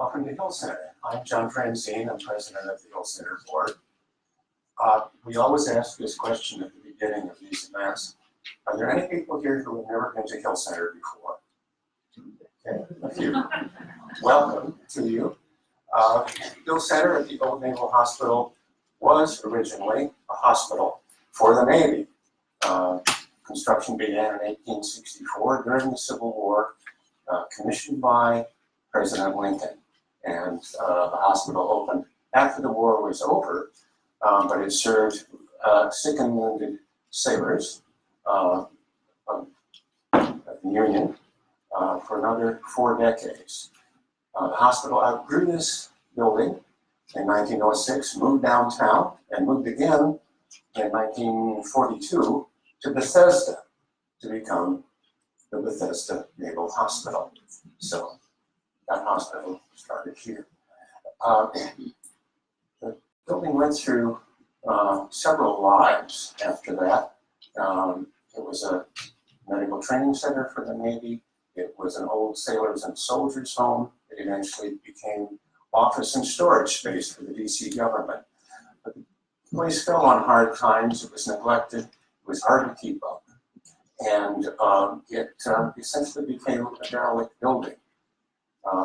Welcome to Hill Center. I'm John Franzine. I'm president of the Hill Center board. We always ask this question at the beginning of these events. Are there any people here who have never been to Hill Center before? Okay, a few. Welcome to you. Hill Center at the Old Naval Hospital was originally a hospital for the Navy. Construction began in 1864 during the Civil War, commissioned by President Lincoln. And the hospital opened after the war was over, but it served sick and wounded sailors of the Union for another 4 decades. The hospital outgrew this building in 1906, moved downtown, and moved again in 1942 to Bethesda to become the Bethesda Naval Hospital. So that hospital started here. The building went through several lives after that. It was a medical training center for the Navy. It was an old sailors and soldiers home. It eventually became office and storage space for the DC government. But the place fell on hard times. It was neglected. It was hard to keep up. And it essentially became a derelict building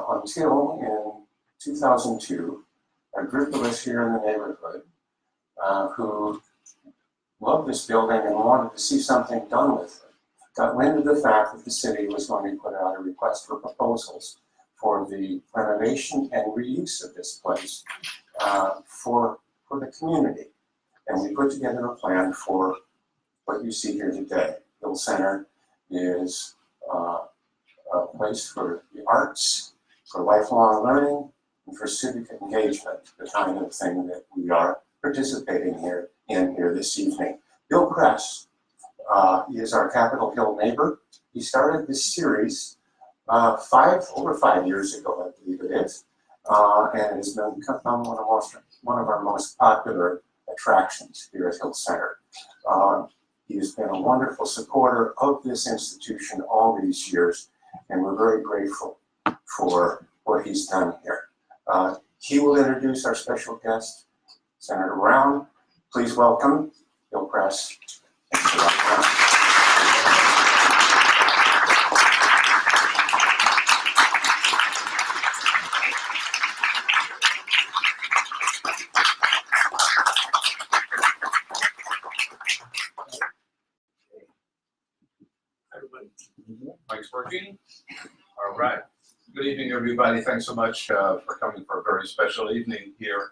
until in 2002, a group of us here in the neighborhood who loved this building and wanted to see something done with it got wind of the fact that the city was going to put out a request for proposals for the renovation and reuse of this place for the community. And we put together a plan for what you see here today. Hill Center is a place for the arts, for lifelong learning, and for civic engagement, the kind of thing that we are participating in here this evening. Bill Kress is our Capitol Hill neighbor. He started this series over 5 years ago, I believe it is, and has become one of our most popular attractions here at Hill Center. He has been a wonderful supporter of this institution all these years, and we're very grateful for what he's done here. He will introduce our special guest, Senator Brown. Please welcome Bill Kress. Mike's working. All right. Good evening, everybody. Thanks so much for coming for a very special evening here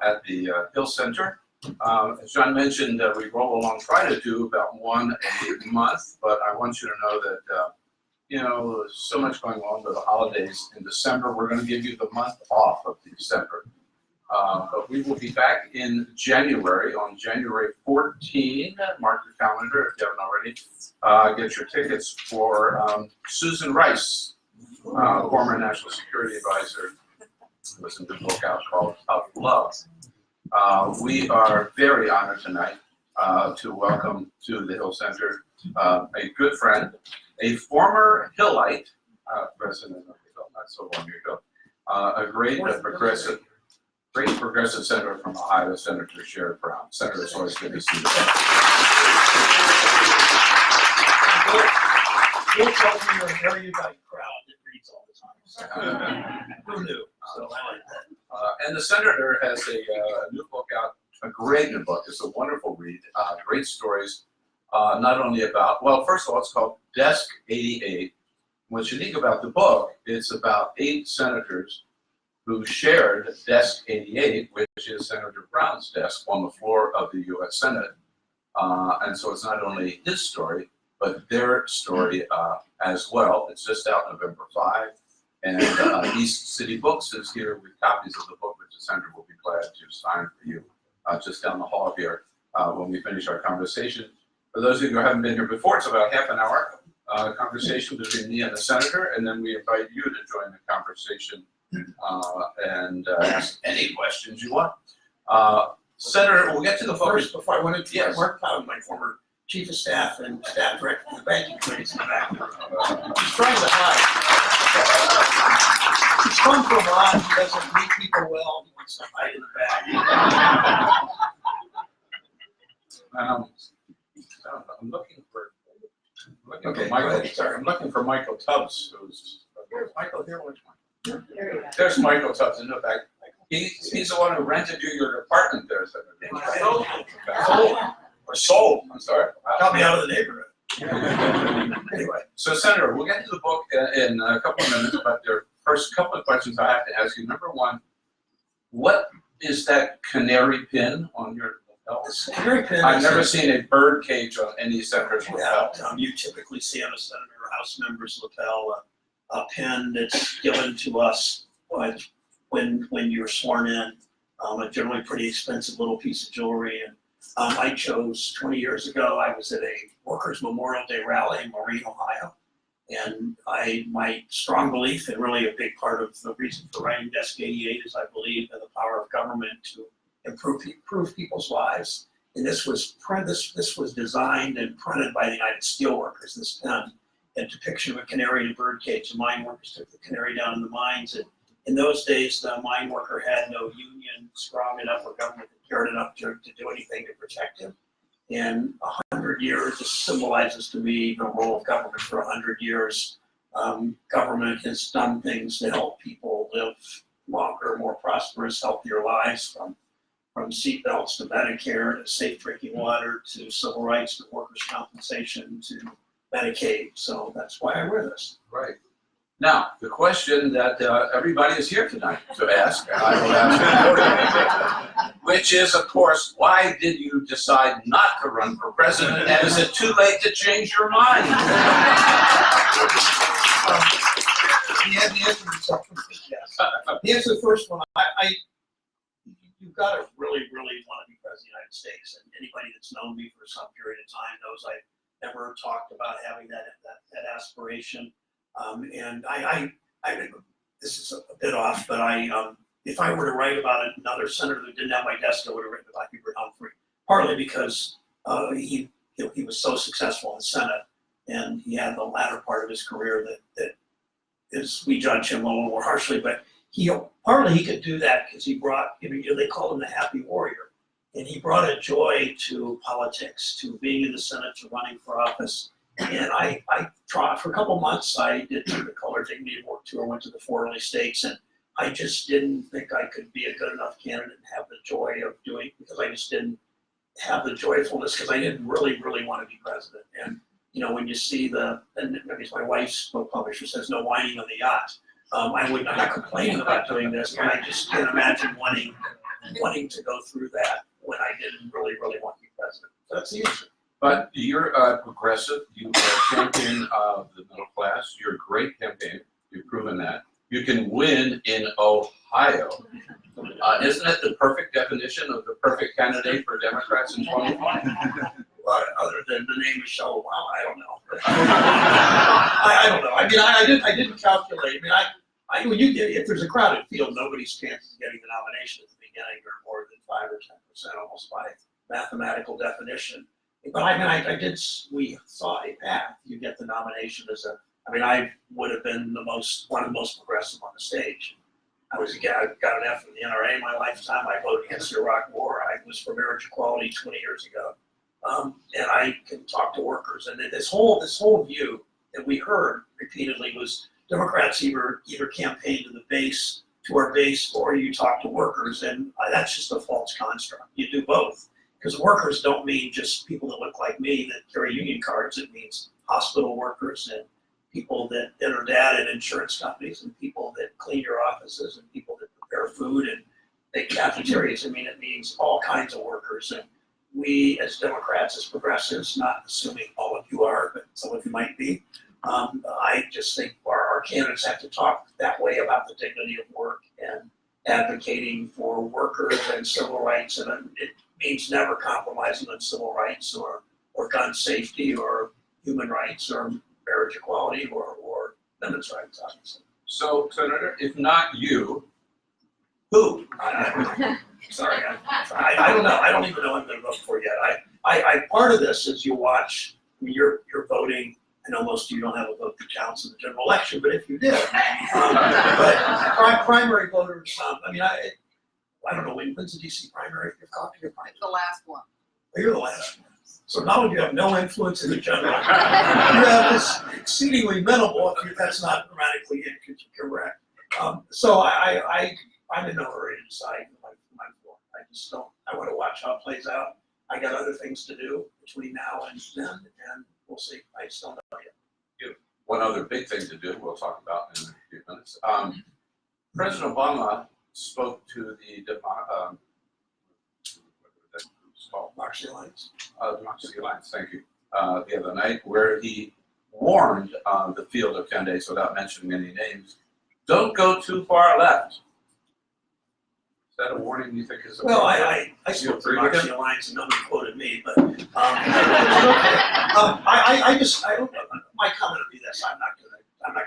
at the Hill Center. As John mentioned, we roll along, try to do about one a month, but I want you to know that, there's so much going on with the holidays in December. We're going to give you the month off of December. But we will be back in January, on January 14. Mark your calendar if you haven't already. Get your tickets for Susan Rice, former National Security Advisor. There's a good book out called Tough Love. We are very honored tonight to welcome to the Hill Center a good friend, a former Hillite, resident of the Hill, not so long ago, a great progressive senator from Ohio, Senator Sherrod Brown. Senator, it's always good to see you. Bill tells me you're an erudite crowd that reads all the time. Who knew? So I like that. And the senator has a new book out, a great new book. It's a wonderful read, great stories, not only about, well, first of all, it's called Desk 88. What's unique about the book, it's about 8 senators who shared Desk 88, which is Senator Brown's desk on the floor of the U.S. Senate. And so it's not only his story, but their story as well. It's just out November 5. And East City Books is here with copies of the book, which the Senator will be glad to sign for you just down the hall here when we finish our conversation. For those of you who haven't been here before, it's about half an hour conversation between me and the Senator, and then we invite you to join the conversation and ask any questions you want. Senator, we'll get to the First, before I went into yes. Mark Powell, my former chief of staff and staff director of the banking committee in the back. He's trying to hide. He's from Vermont, he doesn't meet people well, he wants to hide in the back. I'm looking for Okay, Michael. go ahead, sorry. I'm looking for Michael Tubbs, who's. Where's Michael? Here, which one? There you go. There's Michael Tubbs in the back. He's the one who rented you your apartment there, Senator. Sold. Or sold, I'm sorry. Got me out of the neighborhood. Anyway, So Senator, we'll get to the book in a couple of minutes, but there are first couple of questions I have to ask you. Number one, what is that canary pin on your lapel? canary pin. I've never seen a bird cage on any senator's lapel. You typically see on a senator or house member's lapel a pin that's given to us when you're sworn in. A generally pretty expensive little piece of jewelry. And I chose 20 years ago, I was at a Workers' Memorial Day rally in Marine, Ohio. And my strong belief, and really a big part of the reason for writing Desk 88, is I believe in the power of government to improve people's lives. And this was designed and printed by the United Steelworkers, this pen, a depiction of a canary in a bird cage. The mine workers took the canary down in the mines. And in those days, the mine worker had no union strong enough or government that cared enough to do anything to protect him. And 100 years, this symbolizes to me the role of government for 100 years. Government has done things to help people live longer, more prosperous, healthier lives, from seatbelts to Medicare to safe drinking water to civil rights to workers' compensation to Medicaid. So that's why I wear this. Right. Now, the question that everybody is here tonight to ask, and I will ask accordingly, which is, of course, why did you decide not to run for president, and is it too late to change your mind? The answer to the second is yes. The answer to the first one, you've got to really, really want to be president of the United States. And anybody that's known me for some period of time knows I've never talked about having that aspiration. And this is a bit off, but if I were to write about another senator who didn't have my desk, I would have written about Hubert Humphrey. Partly because he was so successful in the Senate, and he had the latter part of his career that is, we judge him a little more harshly, but partly he could do that because he brought, they called him the happy warrior, and he brought a joy to politics, to being in the Senate, to running for office. And I tried for a couple months. I did the Color Dignity and Work Tour, went to the 4 early states, and I just didn't think I could be a good enough candidate and have the joy of doing, because I just didn't have the joyfulness, because I didn't really, really want to be president. And when you see and maybe my wife's book publisher says no whining on the yacht. I'm not complaining about doing this, but I just can't imagine wanting to go through that when I didn't really, really want to be president. So that's the answer. But you're progressive, you are a champion of the middle class, you're a great campaign, you've proven that. You can win in Ohio. Isn't it the perfect definition of the perfect candidate for Democrats in 2020? Other than the name Michelle Obama, I don't know. I don't know. I mean, I didn't calculate. If there's a crowded field, nobody's chances of getting the nomination at the beginning are more than 5 or 10%, almost by mathematical definition. But we saw a path. You get the nomination I would have been one of the most progressive on the stage. I got an F in the NRA in my lifetime. I voted against the Iraq War. I was for marriage equality 20 years ago. And I can talk to workers. And this whole view that we heard repeatedly was Democrats either campaign to our base, or you talk to workers. And that's just a false construct. You do both. Because workers don't mean just people that look like me that carry union cards. It means hospital workers and people that are data and insurance companies, and people that clean your offices, and people that prepare food and make cafeterias. It means all kinds of workers. And we as Democrats, as progressives, not assuming all of you are, but some of you might be, I just think our candidates have to talk that way about the dignity of work and advocating for workers and civil rights. And it means never compromising on civil rights or gun safety or human rights or marriage equality or women's rights, obviously. So, Senator, if not you, who? Sorry, I don't know. I don't even know who I'm going to vote for yet. Part of this is you watch. You're voting I know most of you don't have a vote that counts in the general election, but if you did, but primary voters, I mean, I don't know, when's the DC primary? You've got to your primary. The last one. You're the last one. So not only do you have no influence in the general, you have this exceedingly minimal, if that's not grammatically incorrect. So I'm in no hurry to decide my vote. I just don't, I want to watch how it plays out. I got other things to do between now and then, and we'll see. I just don't know yet. One other big thing to do, we'll talk about in a few minutes. President Obama spoke to the Democracy Alliance. Democracy Alliance, thank you, the other night, where he warned the field of candidates, without mentioning any names, don't go too far left. Is that a warning you think is a Well, I spoke to the Democracy Alliance and nobody quoted me, but my comment would be this: I'm not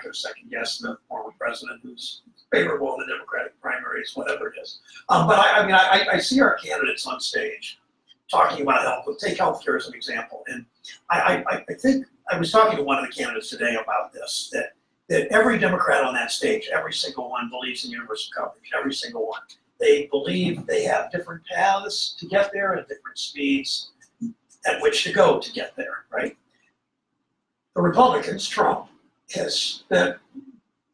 going to second guess the former president who's favorable in the Democratic primaries, whatever it is. But I see our candidates on stage talking about health. Take healthcare as an example, and I think I was talking to one of the candidates today about this, that every Democrat on that stage, every single one believes in universal coverage, every single one. They believe they have different paths to get there and different speeds at which to go to get there, right? The Republicans, Trump, the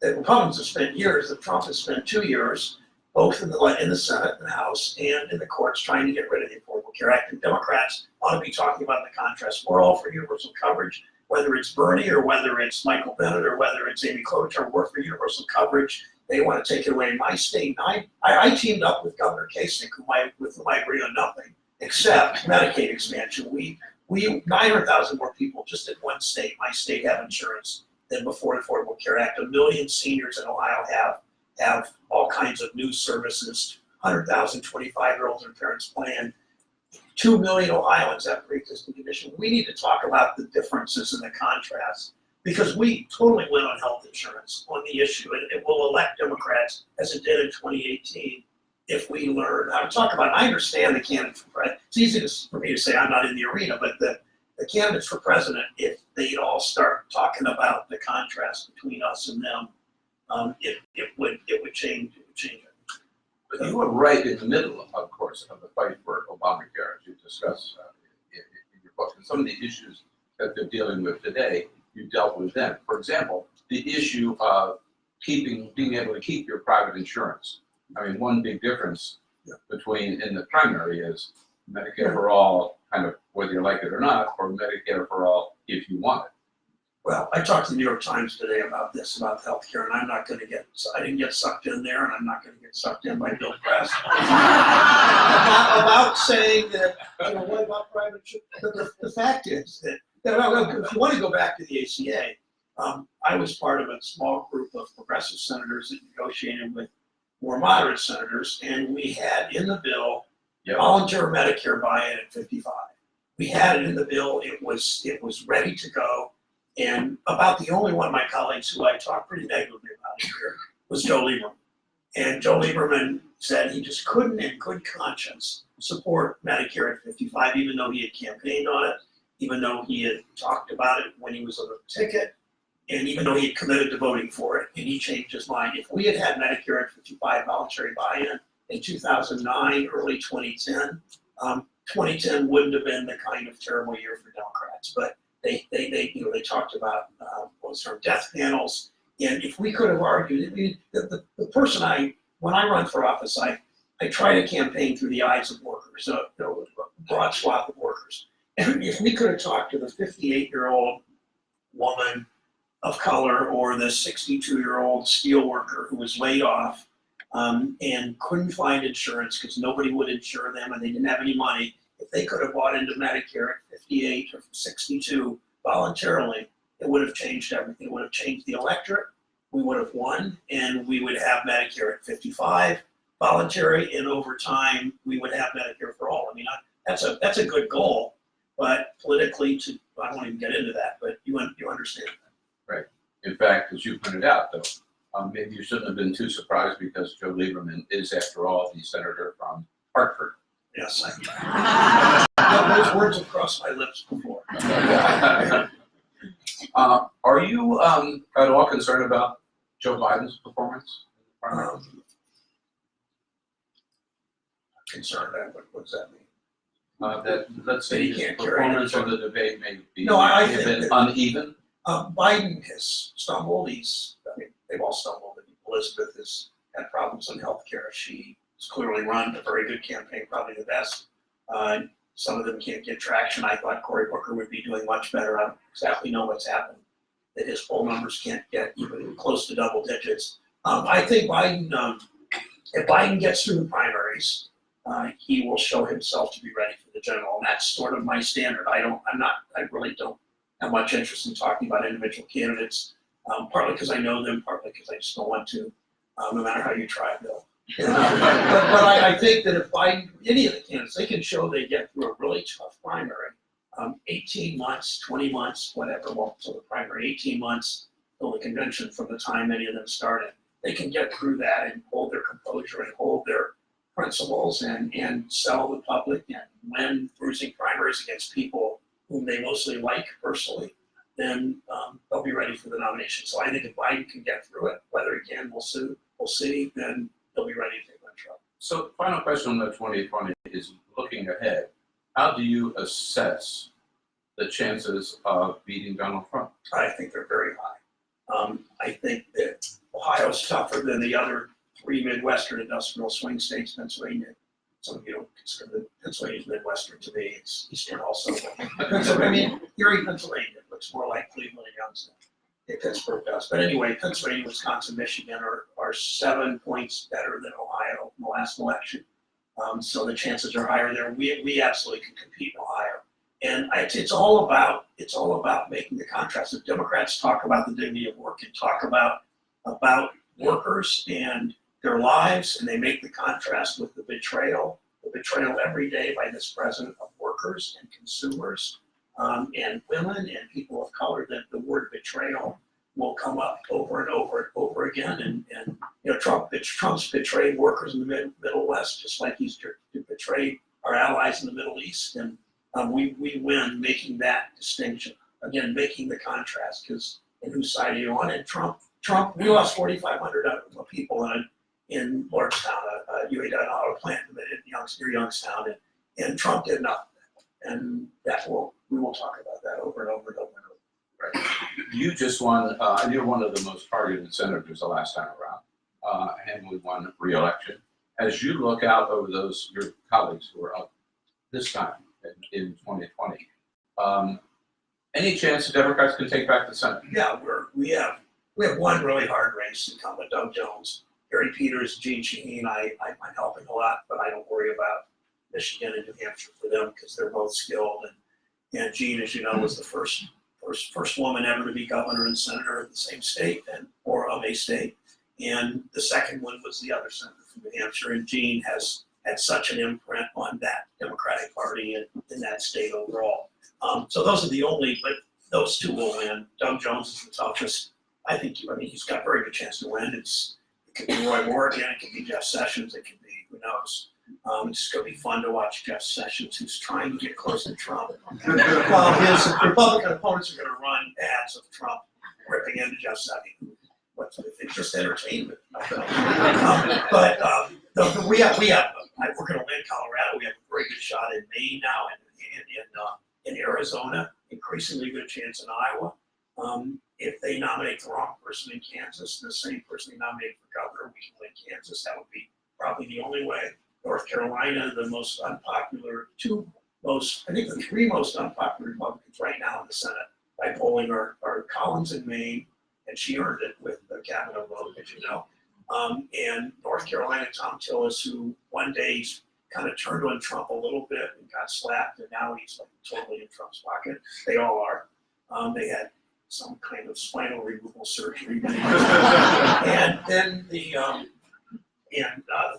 Republicans have spent years, that Trump has spent 2 years, both in the Senate and the House and in the courts, trying to get rid of the Affordable Care Act. And Democrats ought to be talking about the contrast. We're all for universal coverage, whether it's Bernie or whether it's Michael Bennet or whether it's Amy Klobuchar. We're for universal coverage. They want to take it away in my state. I teamed up with Governor Kasich, with whom I agree on nothing except Medicaid expansion. We 900,000 more people just in one state, my state, have insurance than before the Affordable Care Act. 1 million seniors in Ohio have all kinds of new services. 100,000 25-year-olds in parents' plan. 2 million Ohioans have pre-existing condition. We need to talk about the differences and the contrast, because we totally win on health insurance on the issue, and it will elect Democrats as it did in 2018 if we learn how to talk about it. I understand the candidates for president. It's easy for me to say I'm not in the arena, but the candidates for president, if they all start talking about the contrast between us and them, it would change it. But you were right in the middle, of course, of the fight for Obamacare, as you discuss in your book. And some of the issues that they're dealing with today, you dealt with then. For example, the issue of being able to keep your private insurance. I mean, one big difference between in the primary is Medicare for all, kind of whether you like it or not, or Medicare for all if you want it. Well, I talked to the New York Times today about this, about healthcare, and I'm not going to I didn't get sucked in there, and I'm not going to get sucked in by Bill Press about saying that, what about private insurance? The fact is that if you want to go back to the ACA, I was part of a small group of progressive senators that negotiated with more moderate senators, and we had in the bill voluntary Medicare buy-in at 55. We had it in the bill. It was ready to go. And about the only one of my colleagues who I talked pretty negatively about here was Joe Lieberman. And Joe Lieberman said he just couldn't, in good conscience, support Medicare at 55, even though he had campaigned on it, even though he had talked about it when he was on the ticket, and even though he had committed to voting for it, and he changed his mind. If we had had Medicare at 55 voluntary buy-in in 2009, early 2010, 2010 wouldn't have been the kind of terrible year for Democrats. But they talked about death panels, and if we could have argued, the person when I run for office, I try to campaign through the eyes of workers, a broad swath of workers. And if we could have talked to the 58-year-old woman of color or the 62-year-old steel worker who was laid off and couldn't find insurance because nobody would insure them and they didn't have any money, if they could have bought into Medicare at 58 or 62 voluntarily, it would have changed everything. It would have changed the electorate. We would have won, and we would have Medicare at 55 voluntary, and over time we would have Medicare for all. I mean, that's a good goal, but politically, I won't even get into that. But you understand that, right? In fact, as you pointed out, though, maybe you shouldn't have been too surprised because Joe Lieberman is, after all, the senator from Hartford. Yes, those words have crossed my lips before. Are you at all concerned about Joe Biden's performance? Concerned, what does that mean? That, let's say, He his can't carry performance it. on the debate may be No, I a think bit that- uneven. Biden has stumbled. They've all stumbled. Elizabeth has had problems on healthcare. She has clearly run a very good campaign, probably the best. Some of them can't get traction. I thought Cory Booker would be doing much better. I don't exactly know what's happened. That his poll numbers can't get even close to double digits. I think Biden, if Biden gets through the primaries, he will show himself to be ready for the general. And that's sort of my standard. I really don't have much interest in talking about individual candidates, partly because I know them, partly because I just don't want to, no matter how you try, Bill. But I think that if Biden, any of the candidates, they can show they get through a really tough primary, 18 months, 20 months, whatever, well, so the primary, 18 months till the convention from the time any of them started, they can get through that and hold their composure and hold their principles and sell the public and win bruising primaries against people whom they mostly like personally, then they'll be ready for the nomination. So I think if Biden can get through it, whether he can, we'll see, then they'll be ready to take on Trump. So final question on the 2020 is looking ahead. How do you assess the chances of beating Donald Trump? I think they're very high. I think that Ohio's tougher than the other three Midwestern industrial swing states, Pennsylvania. Some of you don't consider Pennsylvania's Midwestern to me, it's Eastern also. I mean, Erie, Pennsylvania looks more like Cleveland and Youngstown. Pittsburgh does. But anyway, Pennsylvania, Wisconsin, Michigan are 7 points better than Ohio in the last election. So the chances are higher there. We absolutely can compete in Ohio. And it's all about making the contrast. If Democrats talk about the dignity of work and talk about workers and their lives, and they make the contrast with the betrayal every day by this president of workers and consumers, and women and people of color, that the word betrayal will come up over and over and over again. And you know, Trump's betrayed workers in the Middle West, just like he's betrayed our allies in the Middle East. And we win making that distinction. Again, making the contrast, because in whose side are you on? And Trump, we lost 4,500 people in Lordstown, a UAW auto plant near Youngstown, and Trump did nothing. And we will talk about that over and over and over and over. Right. You just won, you're one of the most targeted senators the last time around, and we won re-election. As you look out over your colleagues who are up this time in 2020, any chance the Democrats can take back the Senate? Yeah, we have one really hard race incumbent, Doug Jones, Gary Peters, Gene Shaheen. I'm helping a lot, but I don't worry about Michigan and New Hampshire for them because they're both skilled. And Gene, as you know, was the first woman ever to be governor and senator of the same state or of a state. And the second one was the other senator from New Hampshire. And Gene has had such an imprint on that Democratic Party in that state overall. So those are the only, but those two will win. Doug Jones is the toughest. I think, he's got a very good chance to win. It could be Roy Moore again. It could be Jeff Sessions. It could be, who knows. It's going to be fun to watch Jeff Sessions, who's trying to get close to Trump. While his Republican opponents are going to run ads of Trump ripping into Jeff Sessions. It's just entertainment. But we're going to win Colorado. We have a very good shot in Maine now, and in Arizona. Increasingly good chance in Iowa. If they nominate the wrong person in Kansas, the same person they nominate for governor, we can win Kansas. That would be probably the only way. North Carolina, the most unpopular, I think the three most unpopular Republicans right now in the Senate by polling are Collins in Maine, and she earned it with the Kavanaugh vote, as you know. And North Carolina, Tom Tillis, who one day he's kind of turned on Trump a little bit and got slapped, and now he's like totally in Trump's pocket. They all are. They had some kind of spinal removal surgery. And then the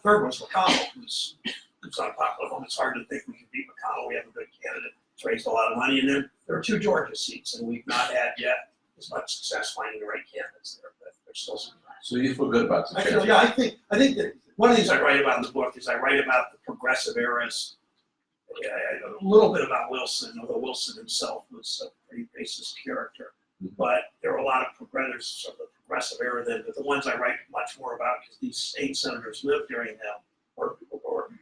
third one's McConnell, who's unpopular. It's hard to think we can beat McConnell. We have a good candidate. It's raised a lot of money. And then there are 2 Georgia seats, and we've not had yet as much success finding the right candidates there, but there's still some time. So you feel good about the chances? I think that one of the things I write about in the book is I write about the progressive eras, a little bit about Wilson, although Wilson himself was a pretty racist character. but there are a lot of progressives of the progressive era that the ones I write much more about because these 8 senators lived during them or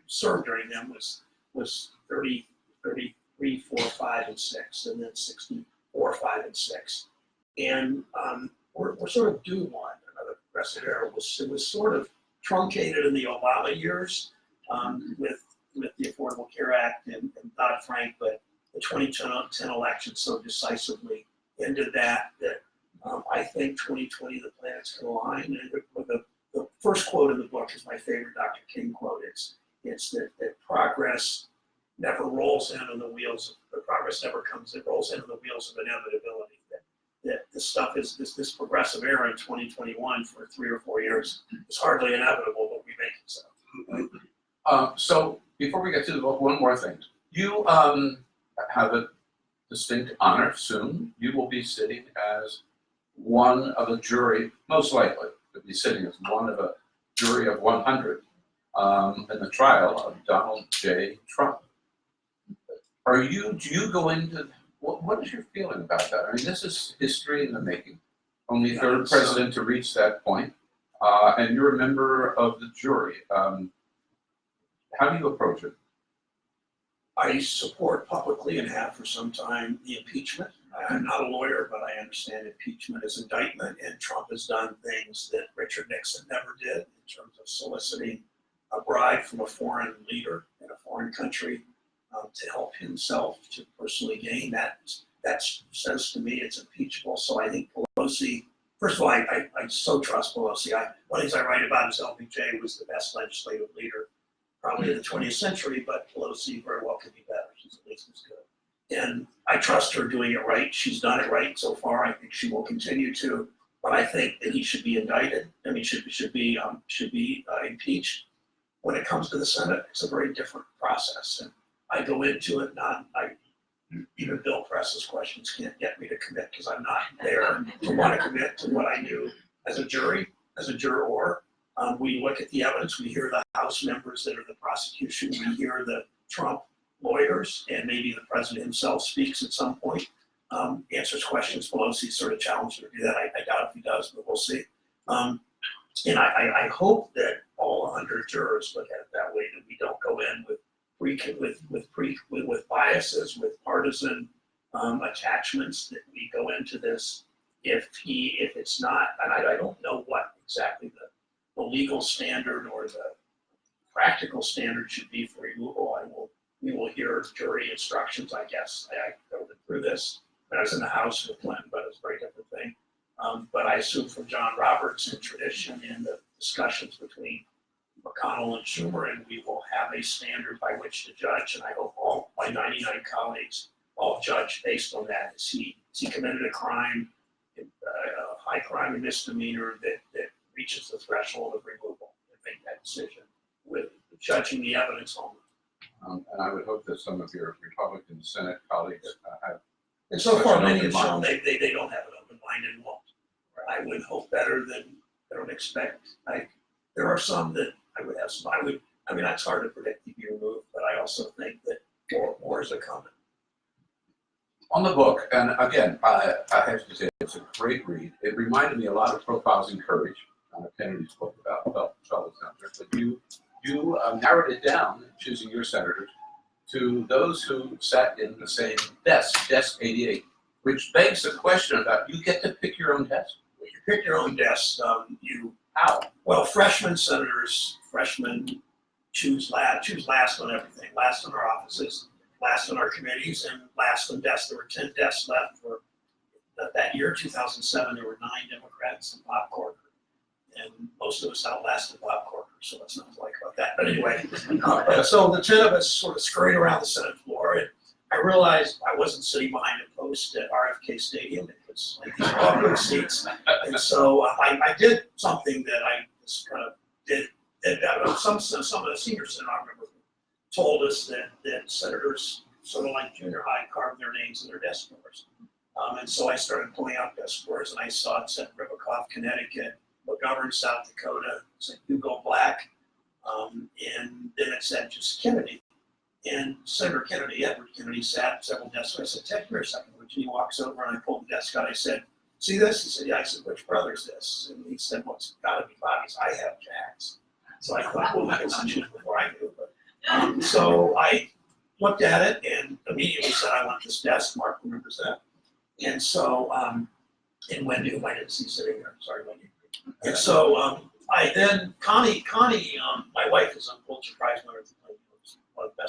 served during them was 30, 33, 4, 5, and 6, and then 64, 5, and 6. And we're sort of due one. Another progressive era it was sort of truncated in the Obama years with the Affordable Care Act and Dodd-Frank, but the 2010 election so decisively ended that I think 2020 the planets can align. And the first quote in the book is my favorite Dr. King quote. It's that progress never rolls in on the wheels of progress never comes. It rolls in on the wheels of inevitability. That this stuff is this progressive era in 2021 for 3 or 4 years is hardly inevitable, but we make it so. So before we get to the book, one more thing. You have a distinct honor soon. You will be sitting as one of a jury, most likely, to be sitting as one of a jury of 100 in the trial of Donald J. Trump. Do you go into, what is your feeling about that? I mean, this is history in the making. Only third president to reach that point, and you're a member of the jury. How do you approach it? I support publicly and have for some time the impeachment. I'm not a lawyer, but I understand impeachment is indictment, and Trump has done things that Richard Nixon never did in terms of soliciting a bribe from a foreign leader in a foreign country to help himself to personally gain. That says to me it's impeachable. So I think Pelosi, first of all, I so trust Pelosi. One of the things I write about is LBJ was the best legislative leader probably in the 20th century, but Pelosi very well could be better. She's at least as good. And I trust her doing it right. She's done it right so far. I think she will continue to. But I think that he should be indicted. I mean, should be impeached. When it comes to the Senate, it's a very different process. And I go into it even Bill Press's questions can't get me to commit because I'm not there to want to commit to what I knew as a juror. We look at the evidence, we hear the House members that are the prosecution, we hear the Trump lawyers, and maybe the president himself speaks at some point, answers questions. Pelosi sort of challenged him to do that. I doubt if he does, but we'll see. And I hope that all 100 jurors look at it that way, that we don't go in with biases, with partisan attachments, that we go into this if it's not, and I don't know what exactly the legal standard or the practical standard should be for removal. We will hear jury instructions, I guess. I go through this when I was in the House with Clinton, but it was a very different thing. But I assume from John Roberts in tradition in the discussions between McConnell and Schumer, and we will have a standard by which to judge. And I hope all my 99 colleagues all judge based on that. Has he committed a crime, a high crime, a misdemeanor that reaches the threshold of removal, and make that decision with judging the evidence only. And I would hope that some of your Republican Senate colleagues have. And so far, many have shown they don't have an open mind and won't. I would hope better than I don't expect. There are some that I would have some. I mean, it's hard to predict to be removed, but I also think that more is coming. On the book, and again, I have to say it's a great read. It reminded me a lot of Profiles in Courage, Kennedy's book about fellow senators. But you narrowed it down, choosing your senators, to those who sat in the same desk 88, which begs the question about you get to pick your own desk. When you pick your own desk, How? Well, freshmen choose last on everything, last on our offices, last on our committees, and last on desks. There were 10 desks left for that year, 2007. There were 9 Democrats and Bob Corker, and most of us outlasted Bob Corker, so let's not like about that. But anyway, so the 10 of us sort of scurried around the Senate floor, and I realized I wasn't sitting behind a post at RFK Stadium. It was like these awkward seats, and so I did something that I just kind of did. Some of the seniors in our member told us that senators, sort of like junior high, carved their names in their desk drawers. And so I started pulling out desk drawers, and I saw it said Ribicoff, Connecticut, McGovern, South Dakota, it said Hugo Black, and then it said just Kennedy. And Senator Kennedy, Edward Kennedy, sat several desks. So I said, Ted, here a second, would he walks over and I pulled the desk out. I said, "See this?" He said, "Yeah." I said, "Which brother's this?" And he said, "Well, it's got to be Bobby's. I have Jack's." So I thought, well, I can see it before I do. But, so I looked at it and immediately said, "I want this desk." Mark remembers that. And so, and Wendy, whom I didn't see sitting there, sorry, Wendy. And so I then, Connie, my wife is a Pulitzer Prize winner, one of the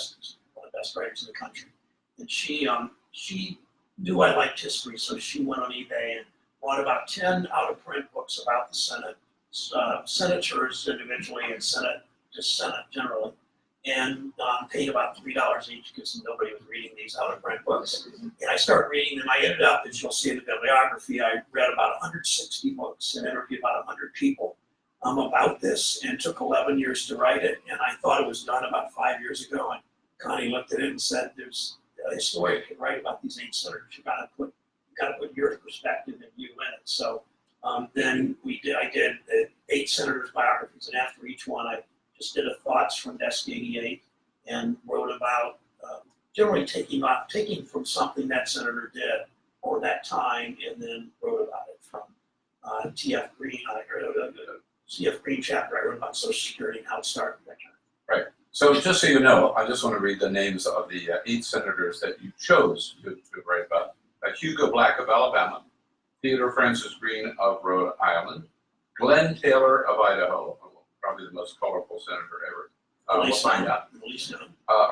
best writers in the country. And she knew I liked history, so she went on eBay and bought about 10 out-of-print books about the Senate, senators individually and Senate generally, and paid about $3 each because nobody was reading these out-of-print books. And I started reading them. I ended up, as you'll see in the bibliography, I read about 160 books and interviewed about 100 people about this, and took 11 years to write it. And I thought it was done about 5 years ago. And Connie looked at it and said, "There's a historian can write about these 8 senators. You gotta put your perspective and you in it." So then I did 8 senators' biographies, and after each one, I just did a thoughts from Desk 88 and wrote about generally taking from something that senator did or that time, and then wrote about it from T.F. Green. C.F. Green chapter I wrote about Social Security and how it started. That kind of. Right. So just so you know, I just want to read the names of the 8 senators that you chose to write about. Hugo Black of Alabama, Theodore Francis Green of Rhode Island, Glenn Taylor of Idaho, probably the most colorful senator ever. We'll find out.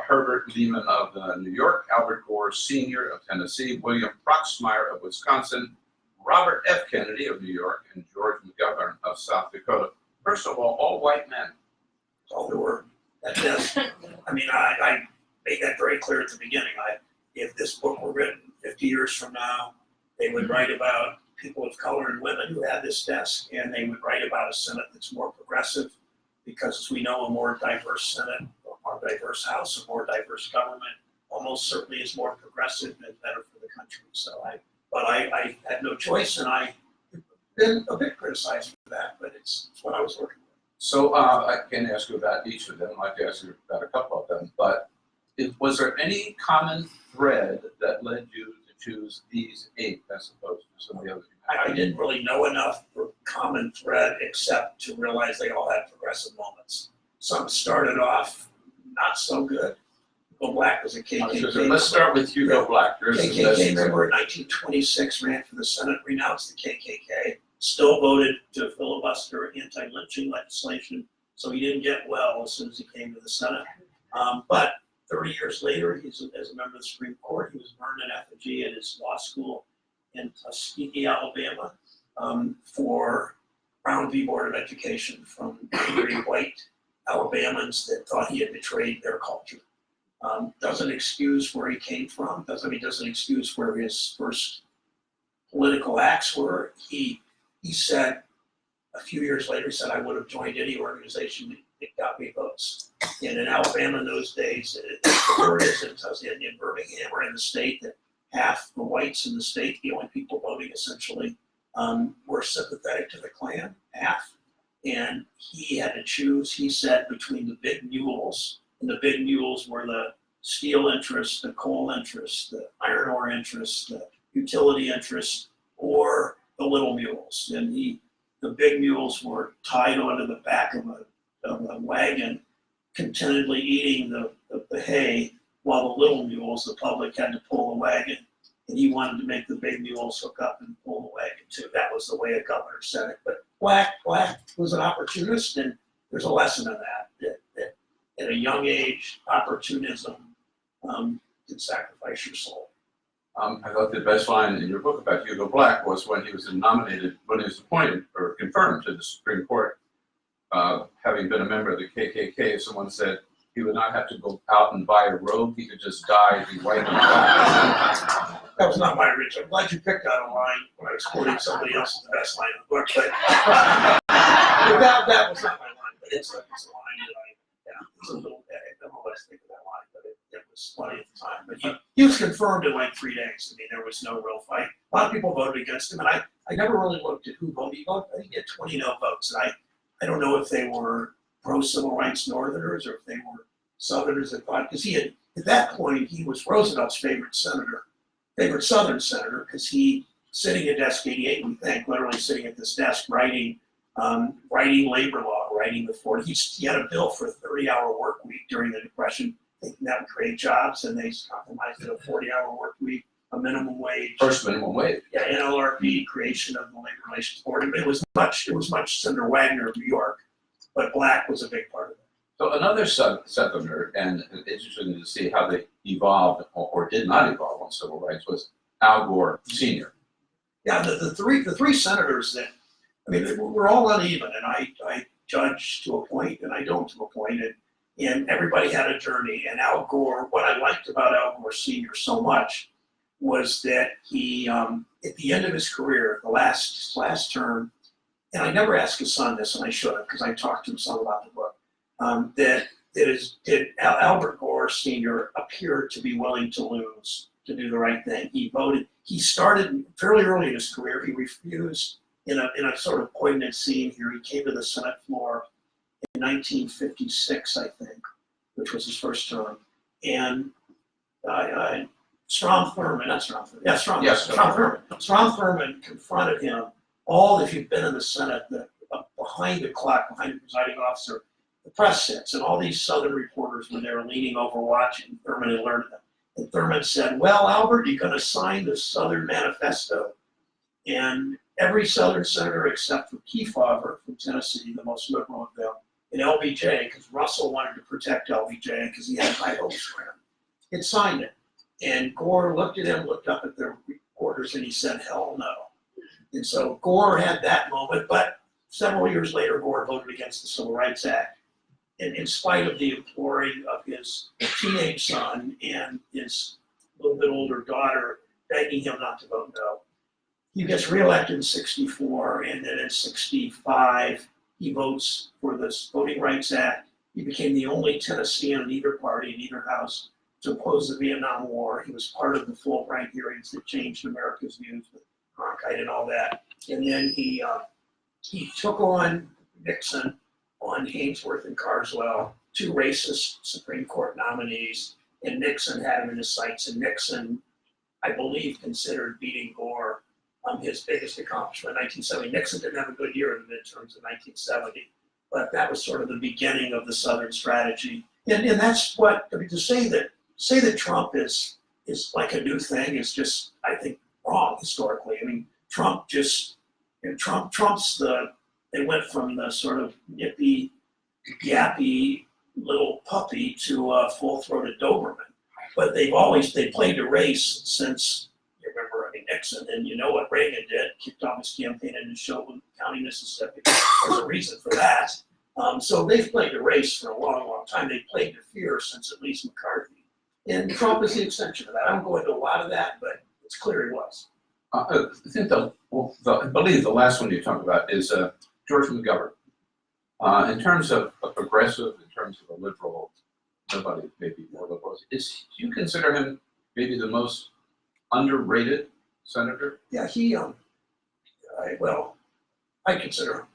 Herbert Lehman of New York, Albert Gore Sr. of Tennessee, William Proxmire of Wisconsin, Robert F. Kennedy of New York, and George McGovern of South Dakota. First of all white men. That's all there were. I mean, I made that very clear at the beginning. If this book were written 50 years from now, they would write about people of color and women who had this desk, and they would write about a Senate that's more progressive, because as we know, a more diverse Senate, a more diverse House, a more diverse government almost certainly is more progressive and better for the country. So I had no choice, and I've been a bit criticized for that, but it's what I was working with. So I can't ask you about each of them. I'd like to ask you about a couple of them, but was there any common thread that led you to choose these 8 as opposed to some of the others? I didn't really know enough for common thread except to realize they all had progressive moments. Some started off not so good. Hugo Black was a KKK. Let's start with Hugo Black. KKK member in 1926, ran for the Senate, renounced the KKK, still voted to filibuster anti-lynching legislation, so he didn't get well as soon as he came to the Senate. But 30 years later, as a member of the Supreme Court, he was burned in effigy at his law school in Tuskegee, Alabama, for Brown v. Board of Education from angry white Alabamans that thought he had betrayed their culture. Doesn't excuse where he came from, doesn't excuse where his first political acts were. He said, a few years later, he said, "I would have joined any organization that got me votes." And in Alabama in those days, the word is in Birmingham or in the state that half the whites in the state, the only people voting essentially, were sympathetic to the Klan, half. And he had to choose, he said, between the big mules, and the big mules were the steel interests, the coal interests, the iron ore interests, the utility interests, or the little mules. And the big mules were tied onto the back of a wagon, contentedly eating the hay, while the little mules, the public, had to pull the wagon. And he wanted to make the big mules hook up and pull the wagon too. That was the way a governor said it. But Black was an opportunist, and there's a lesson in that at a young age, opportunism can sacrifice your soul. I thought the best line in your book about Hugo Black was when he was appointed or confirmed to the Supreme Court, having been a member of the KKK. Someone said he would not have to go out and buy a robe; he could just die, be white and black. That was not my original. I'm glad you picked out a line when I was quoting somebody else's best line in the book, but that was not my line. But it's a line that it's a little bit. I don't always think of that line, but it was funny at the time. But he was confirmed in like 3 days. I mean, there was no real fight. A lot of people voted against him, and I never really looked at who voted. He voted. I think he had 20 no votes, and I don't know if they were pro-civil rights Northerners or if they were Southerners that thought, because he had, at that point, he was Roosevelt's favorite senator. favorite Southern senator, because he, sitting at desk 88, we think, literally sitting at this desk writing labor law, writing the 40. He had a bill for a 30-hour work week during the Depression, thinking that would create jobs, and they compromised it a 40-hour work week, a minimum wage. First minimum wage. Yeah, NLRB, creation of the Labor Relations Board. It was much Senator Wagner of New York, but Black was a big part of it. So another Southerner, and it's interesting to see how they evolved or did not evolve on civil rights, was Al Gore Sr. Yeah, the three senators that, I mean, we're all uneven, and I judge to a point, and I don't to a point, and everybody had a journey. And Al Gore, what I liked about Al Gore Sr. so much was that he, at the end of his career, the last term, and I never asked his son this, and I should have, because I talked to him some about the book, that Albert Gore Sr. appeared to be willing to lose, to do the right thing. He voted. He started fairly early in his career. He refused in a sort of poignant scene here. He came to the Senate floor in 1956, I think, which was his first term, and Strom Thurmond confronted him. If you've been in the Senate, behind the clock, behind the presiding officer, the press sits, and all these Southern reporters were there leaning over watching. Thurmond had learned them. And Thurmond said, "Well, Albert, you're going to sign the Southern Manifesto." And every Southern senator except for Kefauver from Tennessee, the most liberal of them, and LBJ, because Russell wanted to protect LBJ because he had high hopes for him, had signed it. And Gore looked at him, looked up at the reporters, and he said, "Hell no." And so Gore had that moment, but several years later, Gore voted against the Civil Rights Act. And in spite of the imploring of his teenage son and his little bit older daughter begging him not to vote no, he gets reelected in 64, and then in 65, he votes for this Voting Rights Act. He became the only Tennessean in either party, in either house, to oppose the Vietnam War. He was part of the Fulbright hearings that changed America's views with Cronkite and all that. And then he took on Nixon, on Haynesworth and Carswell, two racist Supreme Court nominees, and Nixon had him in his sights. And Nixon, I believe, considered beating Gore his biggest accomplishment in 1970. Nixon didn't have a good year in the midterms in 1970, but that was sort of the beginning of the Southern strategy. And that's what, I mean, to say that Trump is like a new thing is just, I think, wrong historically. I mean, Trump's they went from the sort of nippy, yappy little puppy to a full-throated Doberman. But they played the race since, you remember, Nixon, and you know what Reagan did, kicked off his campaign in Neshoba County, Mississippi. There's a reason for that. So they've played the race for a long, long time. They've played the fear since at least McCarthy. And Trump is the extension of that. I don't go into a lot of that, but it's clear he was. I think I believe the last one you talked about is George McGovern. In terms of a progressive, in terms of a liberal, nobody maybe more liberal. Do you consider him maybe the most underrated senator? Yeah, I consider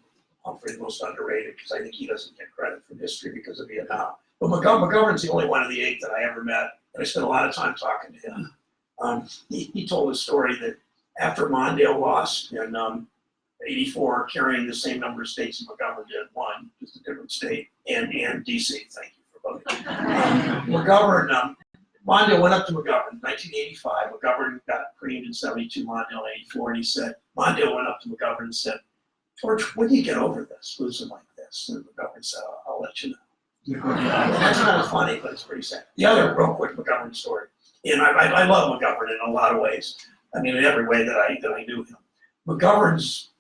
Humphrey the most underrated because I think he doesn't get credit for history because of Vietnam. But McGovern's the only one of the 8 that I ever met, and I spent a lot of time talking to him. He told a story that after Mondale lost in 84, carrying the same number of states as McGovern did, one, just a different state, and DC, thank you for voting. Mondale went up to McGovern in 1985. McGovern got creamed in 72, Mondale in 84, and Mondale went up to McGovern and said, "George, when do you get over this, losing like this?" And McGovern said, "I'll let you know." That's kind of funny, but it's pretty sad. The other real quick McGovern story, and I love McGovern in a lot of ways. I mean, in every way that I knew him. McGovern's,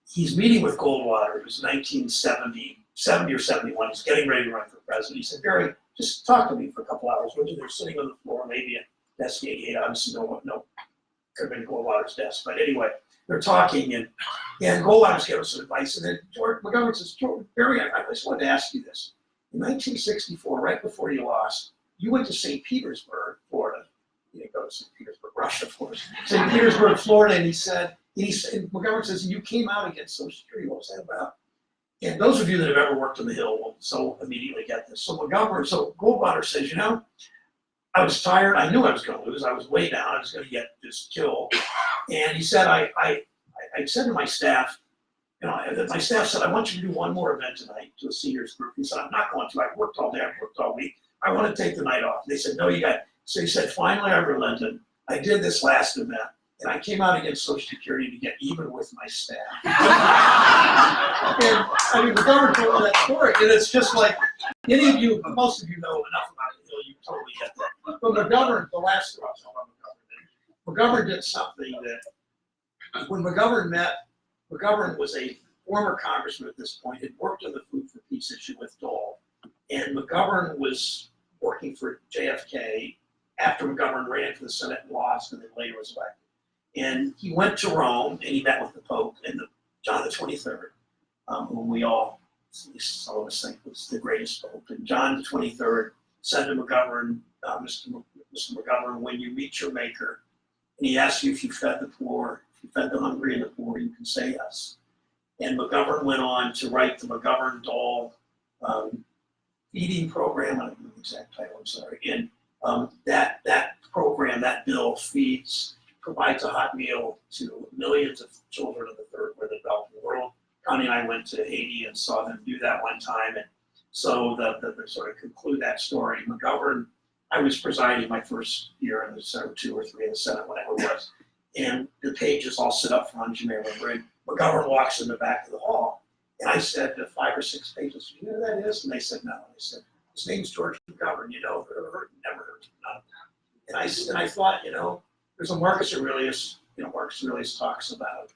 he's meeting with Goldwater. It was 1970 or 71. He's getting ready to run for president. He said, "Barry, just talk to me for a couple hours." They're sitting on the floor, maybe at desk 88. Obviously, no, could have been Goldwater's desk. But anyway, they're talking, and Goldwater's giving some advice. And then McGovern says, "Barry, I just wanted to ask you this. In 1964, right before you lost, you went to St. Petersburg, Florida." He didn't go to St. Petersburg, Russia, of course. St. Petersburg, Florida, and McGovern says, "You came out against Social Security. What was that about?" And those of you that have ever worked on the Hill will so immediately get this. So Goldwater says, I was tired. I knew I was going to lose. I was way down. I was going to get just killed. And he said, I said to my staff, my staff said, I want you to do one more event tonight to a seniors group. He said, I'm not going to. I've worked all day. I've worked all week. I want to take the night off. They said, no, you got it. So he said, finally, I relented. I did this last event. And I came out against Social Security to get even with my staff. And I mean, the governor told me that story. And it's just like, any of you, most of you know enough about the Hill, you totally get that. But the last story, McGovern did something that, when McGovern met, McGovern was a former congressman at this point, had worked on the Food for Peace issue with Dole. And McGovern was working for JFK after McGovern ran for the Senate and lost, and then later was elected. And he went to Rome and he met with the Pope and John the 23rd, whom we all, at least some of us think was the greatest Pope. And John the 23rd said to McGovern, Mr. McGovern, when you meet your maker, and he asks you if you fed the poor, if you fed the hungry and the poor, you can say yes. And McGovern went on to write the McGovern-Dole feeding program, I don't know the exact title, I'm sorry. And that program, that bill provides a hot meal to millions of children in the third world developing world. Connie and I went to Haiti and saw them do that one time. And so to sort of conclude that story, McGovern, I was presiding my first year in the Senate, 2 or 3 in the Senate, whatever it was. And the pages all sit up front, you may remember. McGovern walks in the back of the hall. And I said 5 or 6 pages, you know who that is? And they said, no. And I said, his name's George McGovern, you know, ever heard? Never heard of him. And I thought, there's a Marcus Aurelius, Marcus Aurelius talks about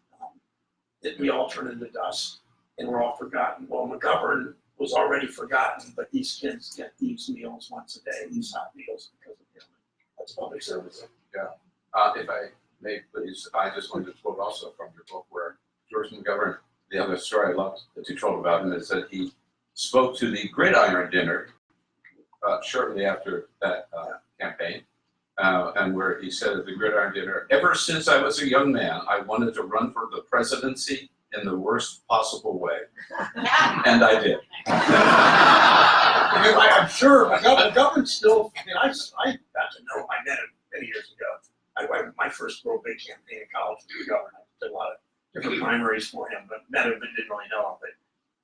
that we all turn into dust and we're all forgotten. Well, McGovern was already forgotten, but these kids get these meals once a day, these hot meals because of him. That's public service. Yeah. If I may, please, I just wanted to quote also from your book where George McGovern, the other story I loved that you told about him is that he spoke to the Gridiron Dinner shortly after that campaign. And where he said at the Gridiron Dinner, ever since I was a young man, I wanted to run for the presidency in the worst possible way. And I did. I'm sure McGovern still, I got to know, I met him many years ago. My first real big campaign in college with McGovern. I did a lot of different primaries for him, but met him but didn't really know him. But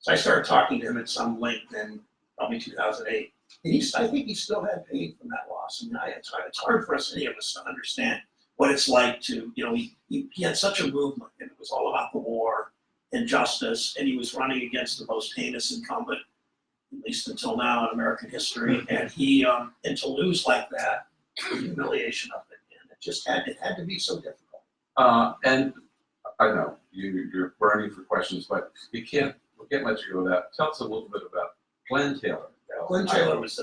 so I started talking to him at some length in probably 2008. And I think he still had pain from that loss. I mean, it's hard for any of us to understand what it's like to, he had such a movement, and it was all about the war and justice, and he was running against the most heinous incumbent, at least until now in American history, and and to lose like that, the humiliation of it, and it had to be so difficult. And I know you're burning for questions, but we can't let you go without. Tell us a little bit about Glenn Taylor. Glenn Taylor was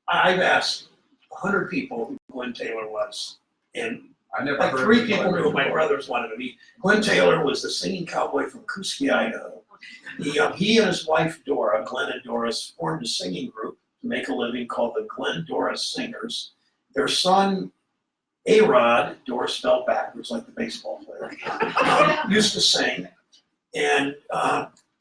I've asked 100 people who Glenn Taylor was, and I never like heard 3 people knew who my brothers wanted to meet. Glenn Taylor was the singing cowboy from Kuski, Idaho. He and his wife Dora, Glenn and Doris, formed a singing group to make a living called the Glenn Doris Singers. Their son, A-Rod, Doris spelled backwards like the baseball player, used to sing, and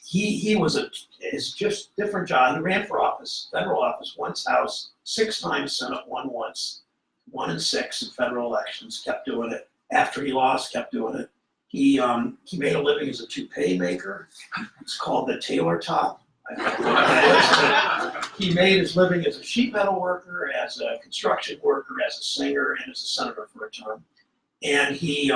he was it's just different job. He ran for office, federal office, once House, 6 times Senate, won once, 1 in 6 in federal elections, kept doing it. After he lost, kept doing it. He made a living as a toupee maker. It's called the Taylor top. I don't know what that is, but he made his living as a sheet metal worker, as a construction worker, as a singer, and as a senator for a term. And he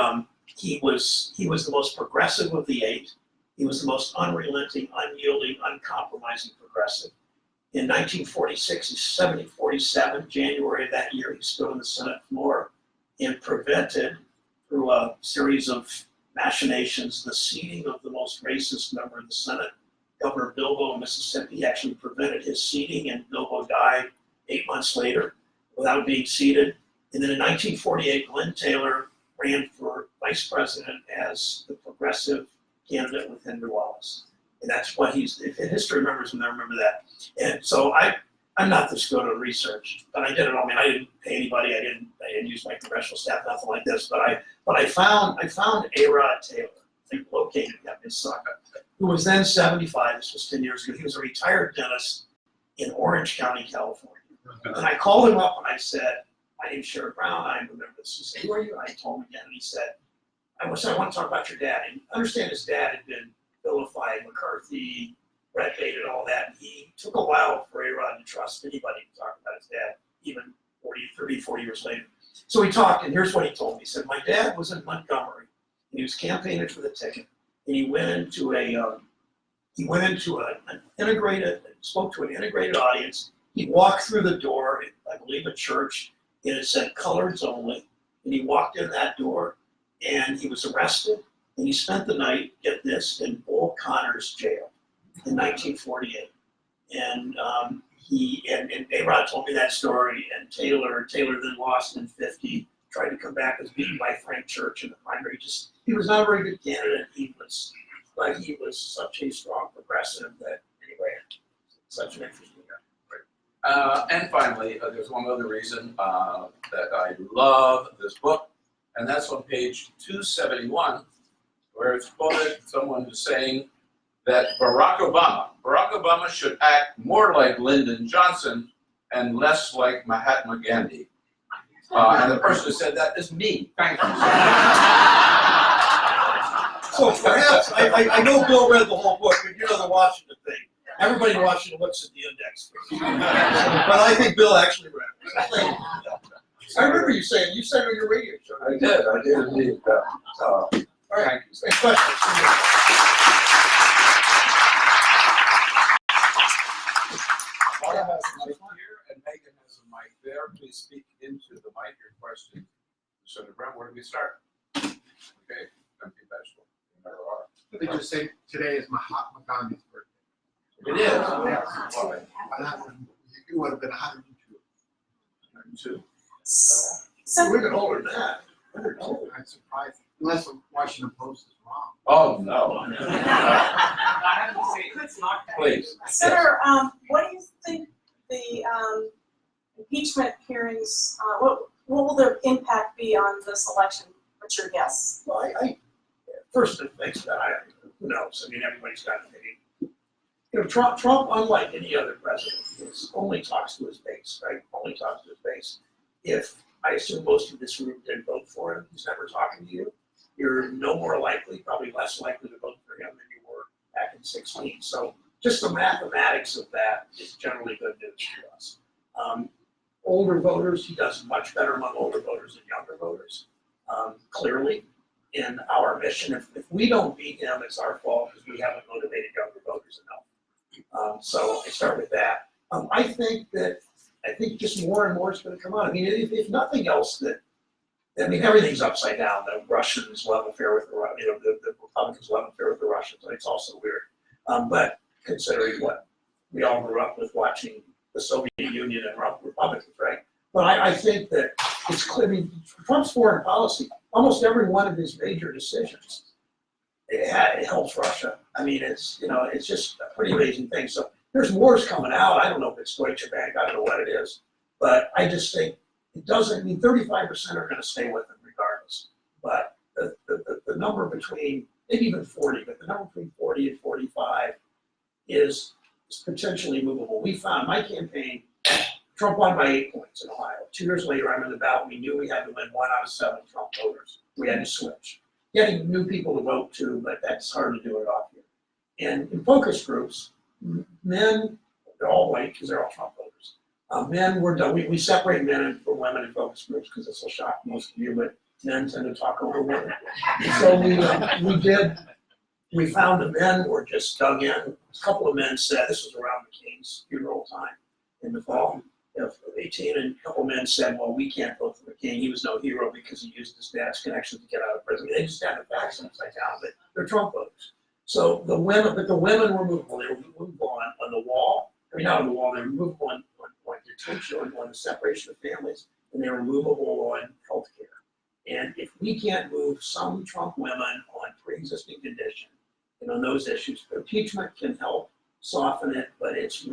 was the most progressive of the 8. He was the most unrelenting, unyielding, uncompromising progressive. In 1946, 47, January of that year, he stood on the Senate floor and prevented, through a series of machinations, the seating of the most racist member of the Senate, Governor Bilbo of Mississippi. He actually prevented his seating, and Bilbo died 8 months later without being seated. And then in 1948, Glenn Taylor ran for vice president as the progressive candidate with Henry Wallace. And that's what if history remembers him, I remember that. And so I'm not this good on research, but I did it all. I mean, I didn't pay anybody. I didn't use my congressional staff, nothing like this. But I found A-Rod Taylor, I located him in Saga, who was then 75. This was 10 years ago. He was a retired dentist in Orange County, California. And I called him up and I said, my name's Sherrod Brown, I remember this. He said, who are you? And I told him again, and he said, I want to talk about your dad. And understand his dad had been vilified, McCarthy, red-baited, all that. And he took a while for A-Rod to trust anybody to talk about his dad, even 40 years later. So we talked, and here's what he told me. He said, my dad was in Montgomery, and he was campaigning for the ticket. And he went into an integrated, spoke to an integrated audience. He walked through the door, I believe a church, and it said coloreds only. And he walked in that door, and he was arrested, and he spent the night, get this, in Bull Connors jail in 1948. And and A-Rod told me that story, and Taylor then lost in 50, tried to come back, was beaten by Frank Church in the primary. He was not a very good candidate. But he was such a strong progressive that, anyway, such an interesting guy. And finally, there's one other reason that I love this book, and that's on page 271, where it's quoted someone who's saying that Barack Obama should act more like Lyndon Johnson and less like Mahatma Gandhi. And the person who said that is me. Thank you. So perhaps, I know Bill read the whole book, but you know the Washington thing. Everybody in Washington looks at the index. But I think Bill actually read it. I remember you said on your radio show. I did indeed. All right, Thank you. any questions? Laura has a mic here, and Megan has a mic there. Please speak into the mic your question. Senator Brown, where do we start? Okay, empty vegetable. Let me just say, today is Mahatma Gandhi's birthday. It is. Yes. Why? You would have been 102. 102. So, We're even older than that. I'm surprised, unless the Washington Post is wrong. Oh, no. Please. Senator, what do you think the impeachment hearings, what will their impact be on this election? What's your guess? Well, first, thanks for that. Who knows? I mean, everybody's got an opinion. You know, Trump, unlike any other president, only talks to his base, right? Only talks to his base. If I assume most of this group didn't vote for him, he's never talking to you, you're no more likely, probably less likely to vote for him than you were back in 2016. So just the mathematics of that is generally good news to us. Older voters, he does much better among older voters than younger voters, clearly. In our mission, if we don't beat him, it's our fault because we haven't motivated younger voters enough. So I start with that. I think just more and more is going to come out. I mean, if nothing else, everything's upside down. The Russians love affair with the Republicans love affair with the Russians, and it's also weird. But considering what we all grew up with watching the Soviet Union and Republicans, right? But I think that it's clear. I mean, Trump's foreign policy, almost every one of his major decisions, it helps Russia. I mean, it's just a pretty amazing thing. So there's wars coming out. I don't know if it's Deutsche Bank. I don't know what it is. But I just think it doesn't. I mean, 35% are going to stay with him regardless. But the number between, maybe even 40, but the number between 40 and 45 is potentially movable. We found my campaign, Trump won by 8 points in Ohio. 2 years later, I'm in the ballot. We knew we had to win 1 out of 7 Trump voters. We had to switch. Getting new people to vote too, but that's hard to do it off here. And in focus groups, men, they're all white because they're all Trump voters. Men were done. We separate men from women in focus groups because this will shock most of you, but men tend to talk over women. So we found the men were just dug in. A couple of men said, this was around McCain's funeral time in the fall of 18, and a couple of men said, well, we can't vote for McCain. He was no hero because he used his dad's connection to get out of prison. They just had the facts upside down, but they're Trump voters. So the women were movable. They were movable on the wall. I mean, not on the wall, they were movable on detention, on the separation of families, and they were movable on health care. And if we can't move some Trump women on pre-existing condition and on those issues, impeachment can help soften it, but it's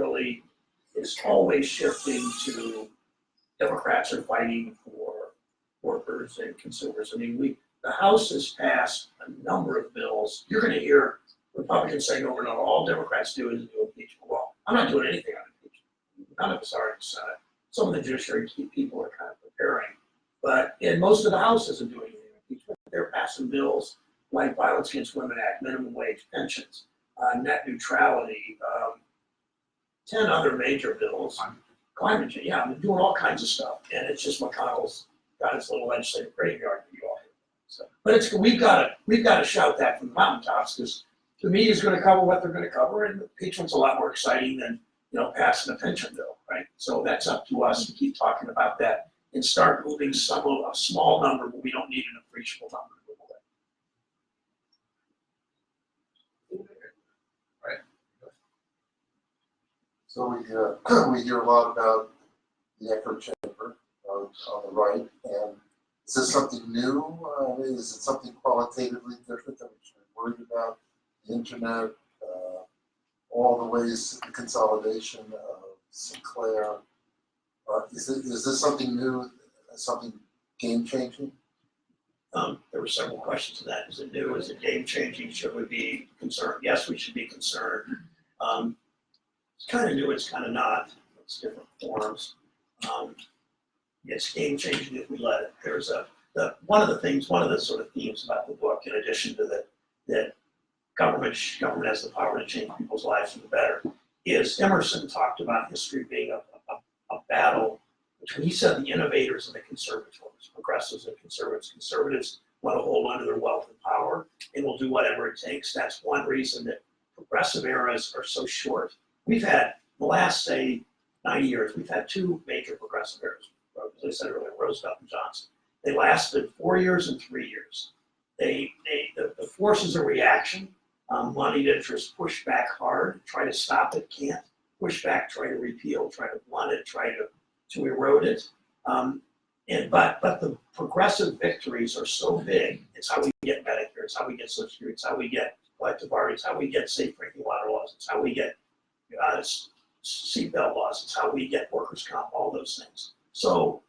always shifting to Democrats are fighting for workers and consumers. I mean, the House has passed a number of bills. You're going to hear Republicans saying over and over, all Democrats do is do impeachment. Well, I'm not doing anything on impeachment. None of us are in the Senate. some of the judiciary people are kind of preparing. But, and most of the House isn't doing anything with impeachment. They're passing bills like Violence Against Women Act, minimum wage, pensions, net neutrality, 10 other major bills. Climate change, yeah, they're doing all kinds of stuff. And it's just McConnell's got his little legislative graveyard that you all hear. So, but it's, we've got to shout that from the mountaintops, because the media's going to cover what they're going to cover, and impeachment's a lot more exciting than, you know, passing a pension bill, right? So that's up to us to keep talking about that and start moving a small number, but we don't need an appreciable number to move away. Right. So we hear a lot about the echo chamber on the right, and is this something new? Is it something qualitatively different that we should be worried about? The internet, all the ways, the consolidation of Sinclair. Is this something new, something game-changing? There were several questions to that. Is it new? Is it game-changing? Should we be concerned? Yes, we should be concerned. It's kind of new, it's kind of not. It's different forms. It's game-changing if we let it. There's one of the sort of themes about the book, in addition to that government has the power to change people's lives for the better, is Emerson talked about history being a battle between, he said, the innovators and the conservators, progressives and conservatives. Conservatives want to hold onto their wealth and power and will do whatever it takes. That's one reason that progressive eras are so short. We've had, the last, say, 90 years, we've had two major progressive eras, as I said earlier, Roosevelt and Johnson. They lasted 4 years and 3 years. The forces of reaction, moneyed interest, push back hard, try to stop it, can't. Push back, try to repeal, try to blunt it, try to erode it. But the progressive victories are so big. It's how we get Medicare, it's how we get Social Security, it's how we get collective bargaining, it's how we get safe drinking water laws, it's how we get seatbelt laws, it's how we get workers' comp, all those things. So